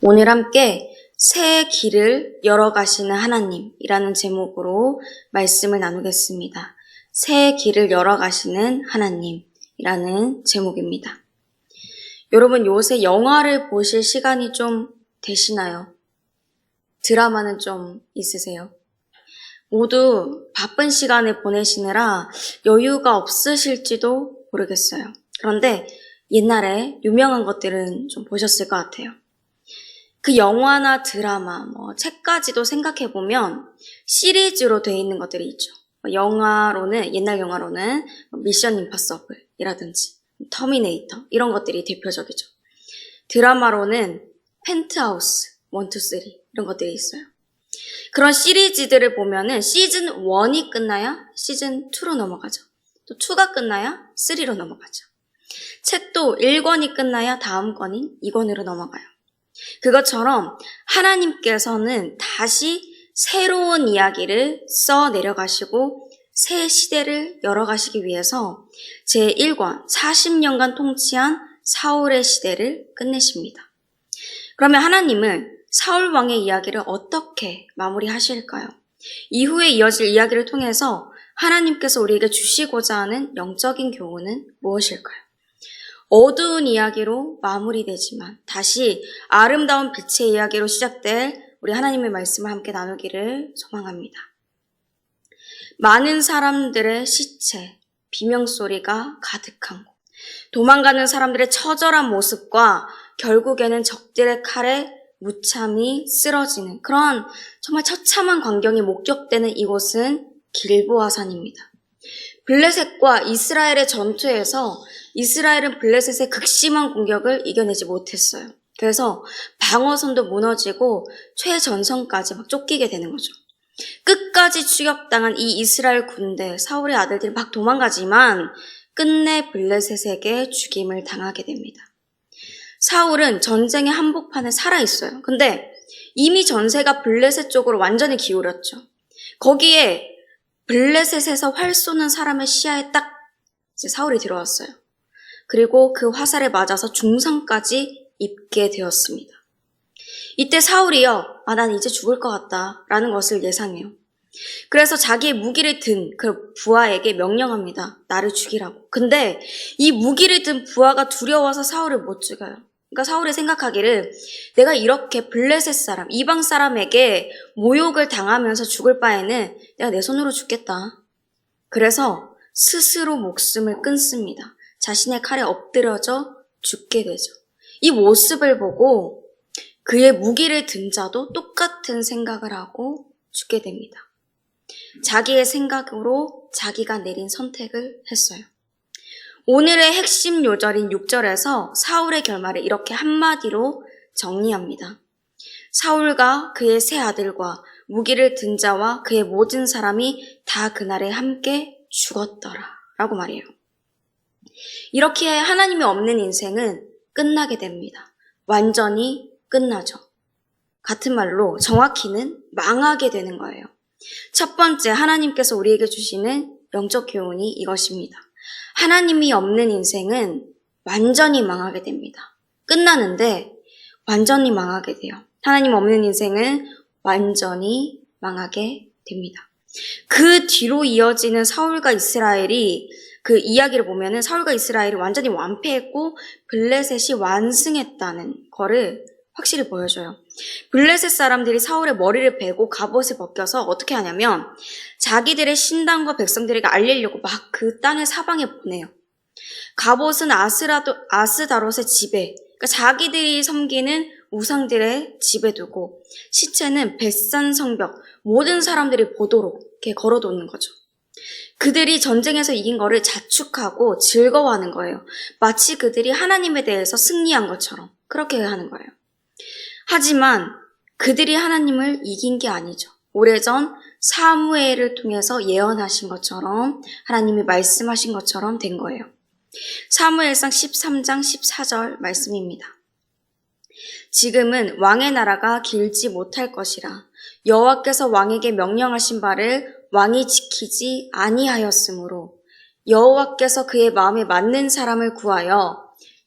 오늘 함께 새 길을 열어가시는 하나님이라는 제목으로 말씀을 나누겠습니다. 새 길을 열어가시는 하나님이라는 제목입니다. 여러분, 요새 영화를 보실 시간이 좀 되시나요? 드라마는 좀 있으세요? 모두 바쁜 시간을 보내시느라 여유가 없으실지도 모르겠어요. 그런데 옛날에 유명한 것들은 좀 보셨을 것 같아요. 그 영화나 드라마, 책까지도 생각해보면 시리즈로 되어 있는 것들이 있죠. 옛날 영화로는 미션 임파서블이라든지 터미네이터 이런 것들이 대표적이죠. 드라마로는 펜트하우스 1, 2, 3 이런 것들이 있어요. 그런 시리즈들을 보면은 시즌 1이 끝나야 시즌 2로 넘어가죠. 또 2가 끝나야 3로 넘어가죠. 책도 1권이 끝나야 다음 권인 2권으로 넘어가요. 그것처럼 하나님께서는 다시 새로운 이야기를 써 내려가시고 새 시대를 열어가시기 위해서 제1권 40년간 통치한 사울의 시대를 끝내십니다. 그러면 하나님은 사울 왕의 이야기를 어떻게 마무리하실까요? 이후에 이어질 이야기를 통해서 하나님께서 우리에게 주시고자 하는 영적인 교훈은 무엇일까요? 어두운 이야기로 마무리되지만 다시 아름다운 빛의 이야기로 시작될 우리 하나님의 말씀을 함께 나누기를 소망합니다. 많은 사람들의 시체, 비명소리가 가득한 곳, 도망가는 사람들의 처절한 모습과 결국에는 적들의 칼에 무참히 쓰러지는 그런 정말 처참한 광경이 목격되는 이곳은 길보아산입니다. 블레셋과 이스라엘의 전투에서 이스라엘은 블레셋의 극심한 공격을 이겨내지 못했어요. 그래서 방어선도 무너지고 최전선까지 막 쫓기게 되는 거죠. 끝까지 추격당한 이 이스라엘 군대, 사울의 아들들이 막 도망가지만 끝내 블레셋에게 죽임을 당하게 됩니다. 사울은 전쟁의 한복판에 살아있어요. 근데 이미 전세가 블레셋 쪽으로 완전히 기울었죠. 거기에 블레셋에서 활 쏘는 사람의 시야에 딱 이제 사울이 들어왔어요. 그리고 그 화살에 맞아서 중상까지 입게 되었습니다. 이때 사울이요, 난 이제 죽을 것 같다 라는 것을 예상해요. 그래서 자기의 무기를 든 그 부하에게 명령합니다. 나를 죽이라고. 근데 이 무기를 든 부하가 두려워서 사울을 못 죽여요. 그러니까 사울이 생각하기를 내가 이렇게 블레셋 사람, 이방 사람에게 모욕을 당하면서 죽을 바에는 내가 내 손으로 죽겠다. 그래서 스스로 목숨을 끊습니다. 자신의 칼에 엎드려져 죽게 되죠. 이 모습을 보고 그의 무기를 든 자도 똑같은 생각을 하고 죽게 됩니다. 자기의 생각으로 자기가 내린 선택을 했어요. 오늘의 핵심 요절인 6절에서 사울의 결말을 이렇게 한마디로 정리합니다. 사울과 그의 세 아들과 무기를 든 자와 그의 모든 사람이 다 그날에 함께 죽었더라 라고 말해요. 이렇게 하나님이 없는 인생은 끝나게 됩니다. 완전히 끝나죠. 같은 말로 정확히는 망하게 되는 거예요. 첫 번째, 하나님께서 우리에게 주시는 영적 교훈이 이것입니다. 하나님이 없는 인생은 완전히 망하게 됩니다. 끝나는데 완전히 망하게 돼요. 하나님 없는 인생은 완전히 망하게 됩니다. 그 뒤로 이어지는 사울과 이스라엘이 그 이야기를 보면은 사울과 이스라엘이 완전히 완패했고 블레셋이 완승했다는 거를 확실히 보여줘요. 블레셋 사람들이 사울의 머리를 베고 갑옷을 벗겨서 어떻게 하냐면 자기들의 신당과 백성들에게 알리려고 막 그 땅의 사방에 보내요. 갑옷은 아스다롯의 집에, 그러니까 자기들이 섬기는 우상들의 집에 두고 시체는 벳산 성벽, 모든 사람들이 보도록 이렇게 걸어놓는 거죠. 그들이 전쟁에서 이긴 거를 자축하고 즐거워하는 거예요. 마치 그들이 하나님에 대해서 승리한 것처럼 그렇게 하는 거예요. 하지만 그들이 하나님을 이긴 게 아니죠. 오래전 사무엘을 통해서 예언하신 것처럼 하나님이 말씀하신 것처럼 된 거예요. 사무엘상 13장 14절 말씀입니다. 지금은 왕의 나라가 길지 못할 것이라 여호와께서 왕에게 명령하신 바를 왕이 지키지 아니하였으므로 여호와께서 그의 마음에 맞는 사람을 구하여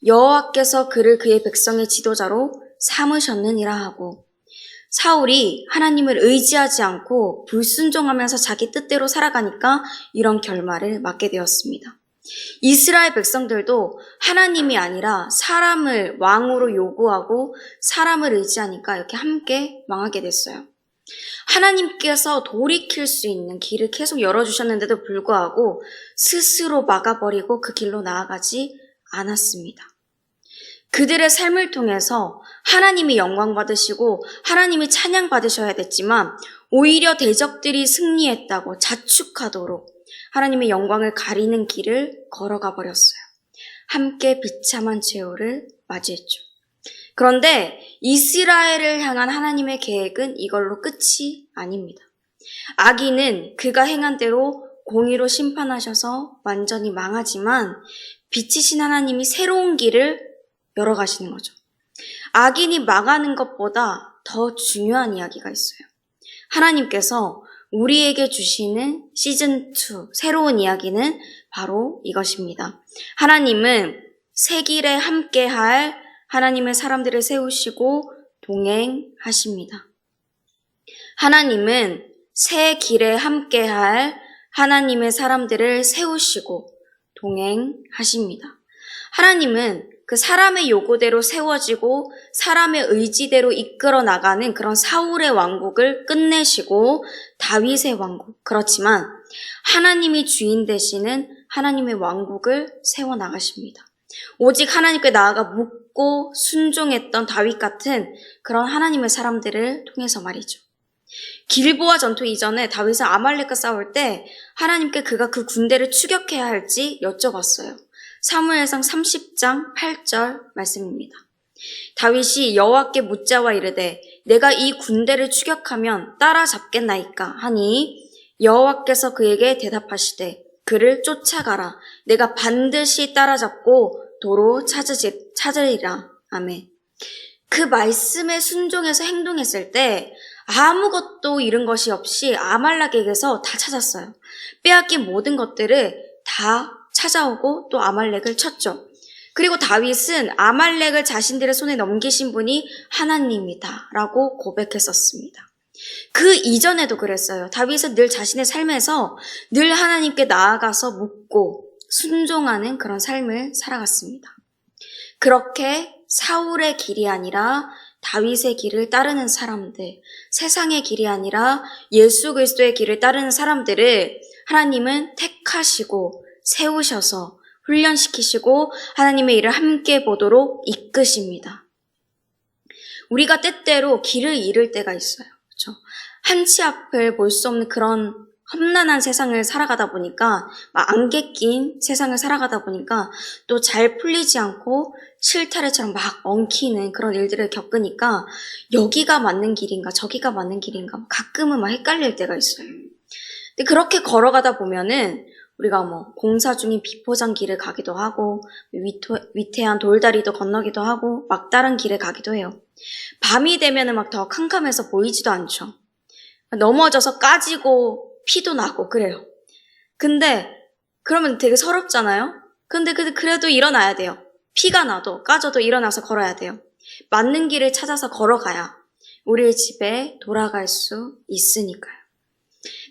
여호와께서 그를 그의 백성의 지도자로 삼으셨느니라 하고, 사울이 하나님을 의지하지 않고 불순종하면서 자기 뜻대로 살아가니까 이런 결말을 맞게 되었습니다. 이스라엘 백성들도 하나님이 아니라 사람을 왕으로 요구하고 사람을 의지하니까 이렇게 함께 망하게 됐어요. 하나님께서 돌이킬 수 있는 길을 계속 열어주셨는데도 불구하고 스스로 막아버리고 그 길로 나아가지 않았습니다. 그들의 삶을 통해서 하나님이 영광 받으시고 하나님이 찬양 받으셔야 됐지만 오히려 대적들이 승리했다고 자축하도록 하나님의 영광을 가리는 길을 걸어가 버렸어요. 함께 비참한 최후를 맞이했죠. 그런데 이스라엘을 향한 하나님의 계획은 이걸로 끝이 아닙니다. 악인은 그가 행한 대로 공의로 심판하셔서 완전히 망하지만 빛이신 하나님이 새로운 길을 열어가시는 거죠. 악인이 망하는 것보다 더 중요한 이야기가 있어요. 하나님께서 우리에게 주시는 시즌2 새로운 이야기는 바로 이것입니다. 하나님은 새 길에 함께할 하나님의 사람들을 세우시고 동행하십니다. 하나님은 새 길에 함께할 하나님의 사람들을 세우시고 동행하십니다. 하나님은 그 사람의 요구대로 세워지고 사람의 의지대로 이끌어 나가는 그런 사울의 왕국을 끝내시고 다윗의 왕국, 그렇지만 하나님이 주인 되시는 하나님의 왕국을 세워나가십니다. 오직 하나님께 나아가 묻고 순종했던 다윗 같은 그런 하나님의 사람들을 통해서 말이죠. 길보아 전투 이전에 다윗은 아말렉과 싸울 때 하나님께 그가 그 군대를 추격해야 할지 여쭤봤어요. 사무엘상 30장 8절 말씀입니다. 다윗이 여호와께 묻자와 이르되 내가 이 군대를 추격하면 따라잡겠나이까 하니 여호와께서 그에게 대답하시되 그를 쫓아가라. 내가 반드시 따라잡고 도로 찾으리라. 아멘. 그 말씀에 순종해서 행동했을 때 아무것도 잃은 것이 없이 아말렉에게서 다 찾았어요. 빼앗긴 모든 것들을 다 찾아오고 또 아말렉을 쳤죠. 그리고 다윗은 아말렉을 자신들의 손에 넘기신 분이 하나님이다 라고 고백했었습니다. 그 이전에도 그랬어요. 다윗은 늘 자신의 삶에서 늘 하나님께 나아가서 묻고 순종하는 그런 삶을 살아갔습니다. 그렇게 사울의 길이 아니라 다윗의 길을 따르는 사람들, 세상의 길이 아니라 예수 그리스도의 길을 따르는 사람들을 하나님은 택하시고 세우셔서 훈련시키시고 하나님의 일을 함께 보도록 이끄십니다. 우리가 때때로 길을 잃을 때가 있어요. 그렇죠? 한치 앞을 볼 수 없는 그런 험난한 세상을 살아가다 보니까 막 안개 낀 세상을 살아가다 보니까 또 잘 풀리지 않고 실타래처럼 막 엉키는 그런 일들을 겪으니까 여기가 맞는 길인가 저기가 맞는 길인가 가끔은 막 헷갈릴 때가 있어요. 근데 그렇게 걸어가다 보면은 우리가 뭐 공사 중인 비포장 길을 가기도 하고 위태한 돌다리도 건너기도 하고 막다른 길을 가기도 해요. 밤이 되면은 막 더 캄캄해서 보이지도 않죠. 넘어져서 까지고 피도 나고 그래요. 근데 그러면 되게 서럽잖아요. 근데 그래도 일어나야 돼요. 피가 나도 까져도 일어나서 걸어야 돼요. 맞는 길을 찾아서 걸어가야 우리의 집에 돌아갈 수 있으니까요.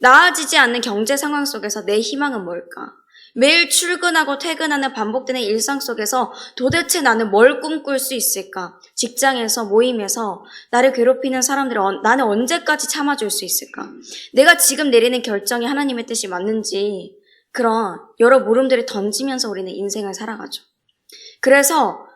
나아지지 않는 경제 상황 속에서 내 희망은 뭘까? 매일 출근하고 퇴근하는 반복되는 일상 속에서 도대체 나는 뭘 꿈꿀 수 있을까? 직장에서 모임에서 나를 괴롭히는 사람들을 나는 언제까지 참아줄 수 있을까? 내가 지금 내리는 결정이 하나님의 뜻이 맞는지 그런 여러 물음들을 던지면서 우리는 인생을 살아가죠. 그래서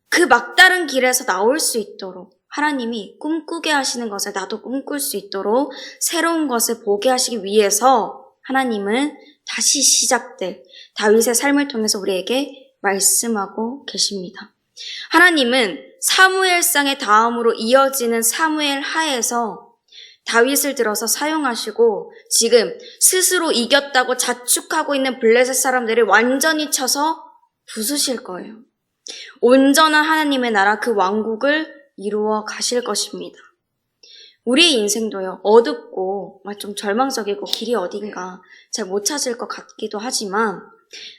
그 막다른 길에서 나올 수 있도록 하나님이 꿈꾸게 하시는 것을 나도 꿈꿀 수 있도록 새로운 것을 보게 하시기 위해서 하나님은 다시 시작될 다윗의 삶을 통해서 우리에게 말씀하고 계십니다. 하나님은 사무엘상의 다음으로 이어지는 사무엘 하에서 다윗을 들어서 사용하시고 지금 스스로 이겼다고 자축하고 있는 블레셋 사람들을 완전히 쳐서 부수실 거예요. 온전한 하나님의 나라 그 왕국을 이루어 가실 것입니다. 우리의 인생도요, 어둡고 좀 절망적이고 길이 어딘가 잘 못 찾을 것 같기도 하지만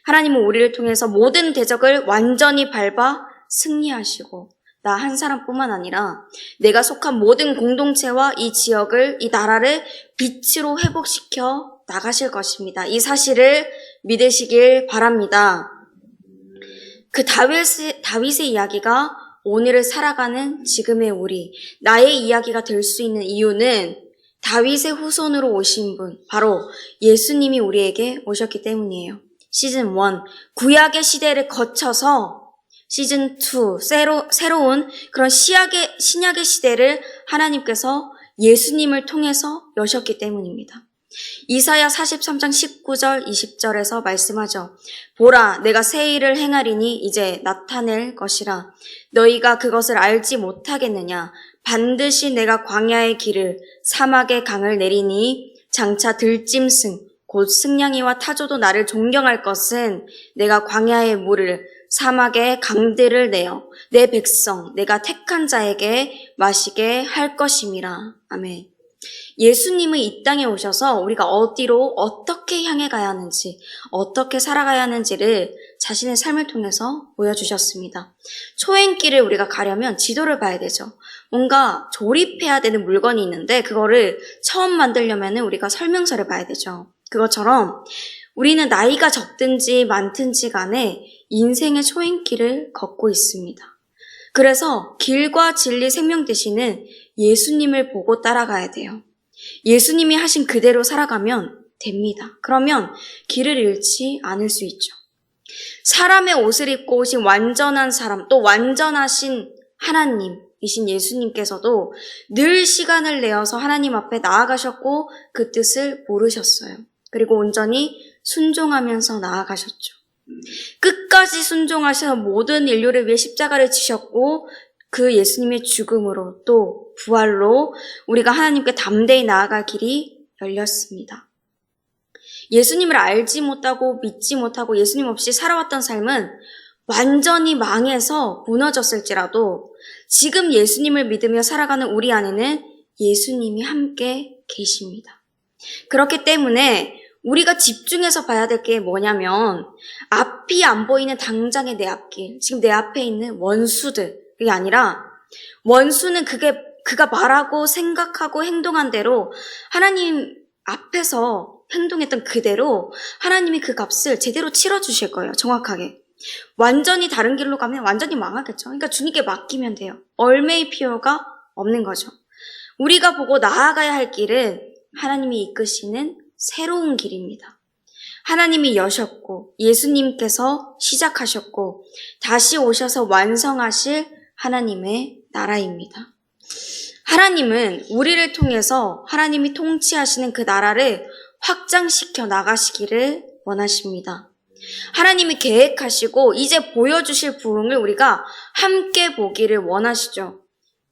하나님은 우리를 통해서 모든 대적을 완전히 밟아 승리하시고 나 한 사람뿐만 아니라 내가 속한 모든 공동체와 이 지역을, 이 나라를 빛으로 회복시켜 나가실 것입니다. 이 사실을 믿으시길 바랍니다. 그 다윗의 이야기가 오늘을 살아가는 지금의 우리, 나의 이야기가 될 수 있는 이유는 다윗의 후손으로 오신 분, 바로 예수님이 우리에게 오셨기 때문이에요. 시즌 1, 구약의 시대를 거쳐서 시즌 2, 새로운 그런 신약의 시대를 하나님께서 예수님을 통해서 여셨기 때문입니다. 이사야 43장 19절 20절에서 말씀하죠. 보라, 내가 새 일을 행하리니 이제 나타낼 것이라. 너희가 그것을 알지 못하겠느냐. 반드시 내가 광야의 길을 사막의 강을 내리니 장차 들짐승 곧 승냥이와 타조도 나를 존경할 것은 내가 광야의 물을 사막의 강들을 내어 내 백성 내가 택한 자에게 마시게 할 것임이라. 아멘. 예수님은 이 땅에 오셔서 우리가 어디로 어떻게 향해 가야 하는지, 어떻게 살아가야 하는지를 자신의 삶을 통해서 보여주셨습니다. 초행길을 우리가 가려면 지도를 봐야 되죠. 뭔가 조립해야 되는 물건이 있는데 그거를 처음 만들려면 우리가 설명서를 봐야 되죠. 그것처럼 우리는 나이가 적든지 많든지 간에 인생의 초행길을 걷고 있습니다. 그래서 길과 진리 생명 되시는 예수님을 보고 따라가야 돼요. 예수님이 하신 그대로 살아가면 됩니다. 그러면 길을 잃지 않을 수 있죠. 사람의 옷을 입고 오신 완전한 사람, 또 완전하신 하나님이신 예수님께서도 늘 시간을 내어서 하나님 앞에 나아가셨고 그 뜻을 모르셨어요. 그리고 온전히 순종하면서 나아가셨죠. 끝까지 순종하셔서 모든 인류를 위해 십자가를 지셨고 그 예수님의 죽음으로 또 부활로 우리가 하나님께 담대히 나아갈 길이 열렸습니다. 예수님을 알지 못하고 믿지 못하고 예수님 없이 살아왔던 삶은 완전히 망해서 무너졌을지라도 지금 예수님을 믿으며 살아가는 우리 안에는 예수님이 함께 계십니다. 그렇기 때문에 우리가 집중해서 봐야 될 게 뭐냐면 앞이 안 보이는 당장의 내 앞길, 지금 내 앞에 있는 원수들, 그게 아니라 원수는 그가 말하고 생각하고 행동한 대로 하나님 앞에서 행동했던 그대로 하나님이 그 값을 제대로 치러주실 거예요. 정확하게. 완전히 다른 길로 가면 완전히 망하겠죠. 그러니까 주님께 맡기면 돼요. 얼매일 필요가 없는 거죠. 우리가 보고 나아가야 할 길은 하나님이 이끄시는 새로운 길입니다. 하나님이 여셨고 예수님께서 시작하셨고 다시 오셔서 완성하실 하나님의 나라입니다. 하나님은 우리를 통해서 하나님이 통치하시는 그 나라를 확장시켜 나가시기를 원하십니다. 하나님이 계획하시고 이제 보여주실 부흥을 우리가 함께 보기를 원하시죠.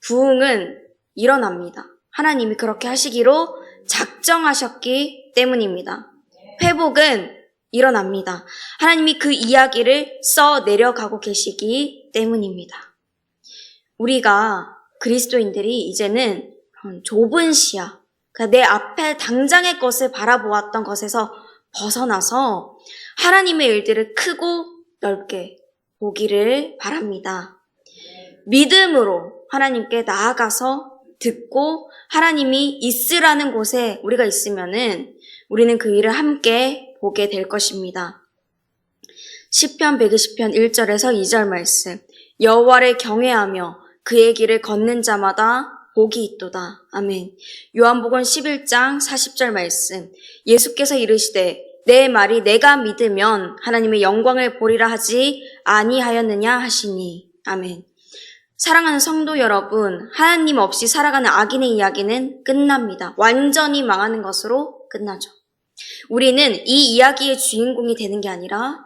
부흥은 일어납니다. 하나님이 그렇게 하시기로 작정하셨기 때문입니다. 회복은 일어납니다. 하나님이 그 이야기를 써 내려가고 계시기 때문입니다. 우리가 그리스도인들이 이제는 좁은 시야, 그러니까 내 앞에 당장의 것을 바라보았던 것에서 벗어나서 하나님의 일들을 크고 넓게 보기를 바랍니다. 믿음으로 하나님께 나아가서 듣고 하나님이 있으라는 곳에 우리가 있으면은 우리는 그 일을 함께 보게 될 것입니다. 시편 120편 1절에서 2절 말씀. 여호와를 경외하며 그의 길을 걷는 자마다 복이 있도다. 아멘. 요한복음 11장 40절 말씀. 예수께서 이르시되 내 말이 내가 믿으면 하나님의 영광을 보리라 하지 아니하였느냐 하시니. 아멘. 사랑하는 성도 여러분, 하나님 없이 살아가는 악인의 이야기는 끝납니다. 완전히 망하는 것으로 끝나죠. 우리는 이 이야기의 주인공이 되는 게 아니라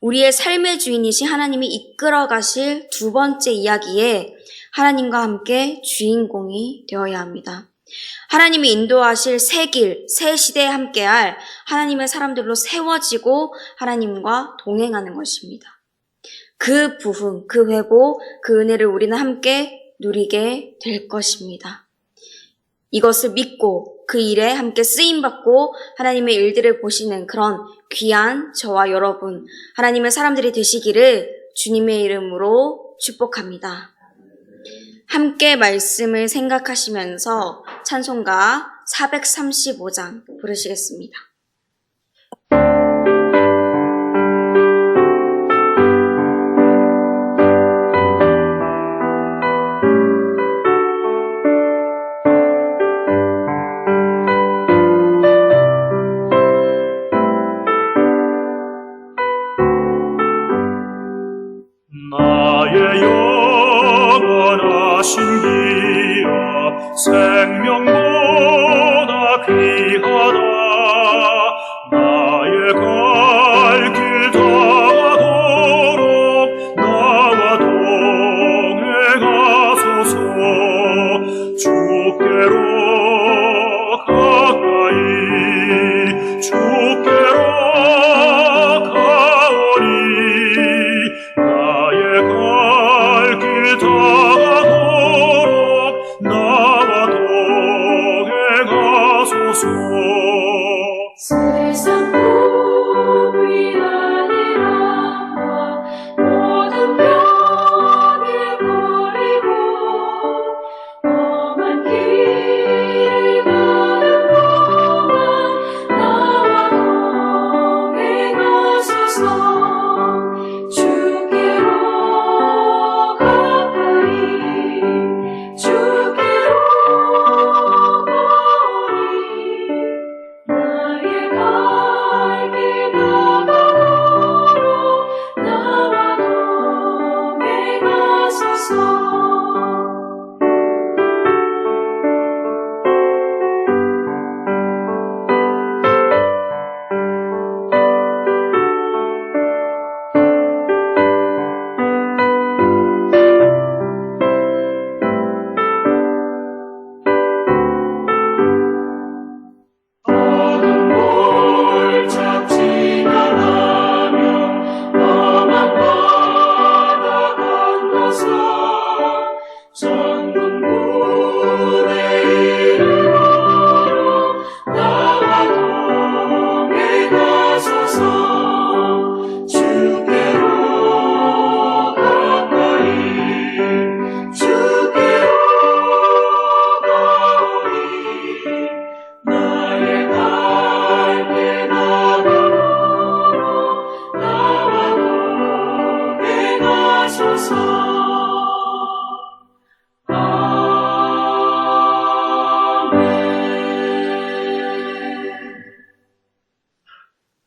우리의 삶의 주인이신 하나님이 이끌어 가실 두 번째 이야기에 하나님과 함께 주인공이 되어야 합니다. 하나님이 인도하실 새 길, 새 시대에 함께할 하나님의 사람들로 세워지고 하나님과 동행하는 것입니다. 그 부흥, 그 회복, 그 은혜를 우리는 함께 누리게 될 것입니다. 이것을 믿고 그 일에 함께 쓰임받고 하나님의 일들을 보시는 그런 귀한 저와 여러분, 하나님의 사람들이 되시기를 주님의 이름으로 축복합니다. 함께 말씀을 생각하시면서 찬송가 435장 부르시겠습니다. 나의 영원하신 기여 생명보다 귀하다. 나의 갈 길 다하도록 나와 동행하소서. 주께로 가까이 주께로 가오니 나의 갈 길 다하도록 나와 동행하소서. 세상 복이 아니라 모든 병을 버리고 험한 길을 가는 동안 나와 동행하소서. 주께로 가까이 주께로 가오니 나의 갈 길 다하도록 나와 동행하소서. 어둠 몰짝 지나가며 험한 바다 건너서 천국문에 이르도록 나와 동행하소서. 주께로 가까이 주께로 가오니 나의 갈 길 다하도록 나와 동행하소서.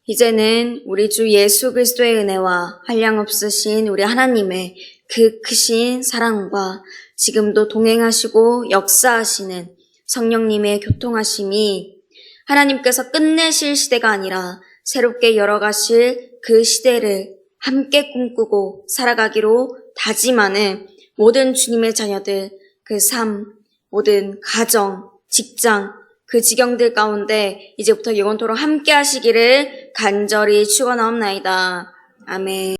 이제는 우리 주 예수 그리스도의 은혜와 한량없으신 우리 하나님의 그 크신 사랑과 지금도 동행하시고 역사하시는 성령님의 교통하심이 하나님께서 끝내실 시대가 아니라 새롭게 열어가실 그 시대를 함께 꿈꾸고 살아가기로 다짐하는 모든 주님의 자녀들, 그 삶, 모든 가정, 직장, 그 지경들 가운데 이제부터 영원토록 함께 하시기를 간절히 축원하옵나이다. 아멘.